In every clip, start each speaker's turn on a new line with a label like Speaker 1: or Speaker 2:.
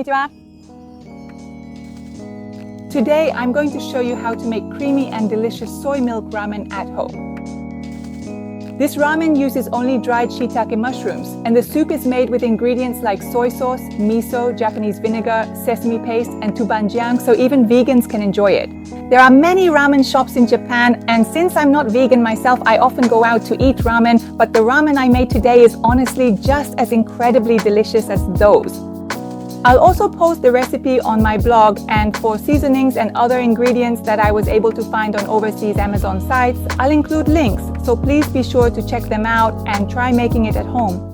Speaker 1: Konnichiwa. Today I'm going to show you how to make creamy and delicious soy milk ramen at home. This ramen uses only dried shiitake mushrooms, and the soup is made with ingredients like soy sauce, miso, Japanese vinegar, sesame paste, and tubanjiang, so even vegans can enjoy it. There are many ramen shops in Japan, and since I'm not vegan myself, I often go out to eat ramen, but the ramen I made today is honestly just as incredibly delicious as those. I'll also post the recipe on my blog, and for seasonings and other ingredients that I was able to find on overseas Amazon sites, I'll include links, so please be sure to check them out and try making it at home.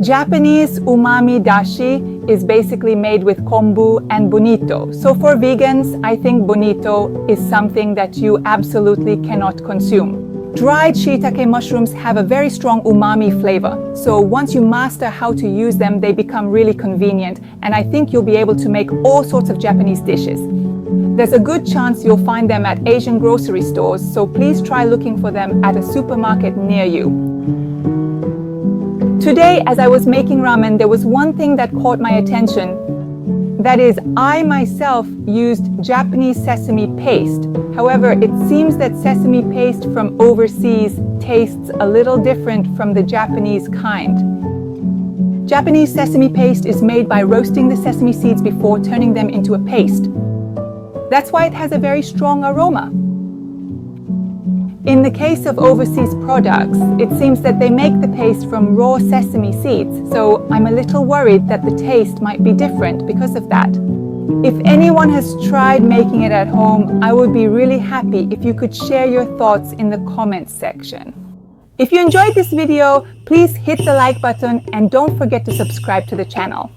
Speaker 1: Japanese umami dashi is basically made with kombu and bonito. So for vegans, I think bonito is something that you absolutely cannot consume. Dried shiitake mushrooms have a very strong umami flavor. So once you master how to use them, they become really convenient. And I think you'll be able to make all sorts of Japanese dishes. There's a good chance you'll find them at Asian grocery stores, so please try looking for them at a supermarket near you. Today, as I was making ramen, there was one thing that caught my attention. That is, I myself used Japanese sesame paste. However, it seems that sesame paste from overseas tastes a little different from the Japanese kind. Japanese sesame paste is made by roasting the sesame seeds before turning them into a paste. That's why it has a very strong aroma. In the case of overseas products, it seems that they make the paste from raw sesame seeds, so I'm a little worried that the taste might be different because of that. If anyone has tried making it at home, I would be really happy if you could share your thoughts in the comments section. If you enjoyed this video, please hit the like button and don't forget to subscribe to the channel.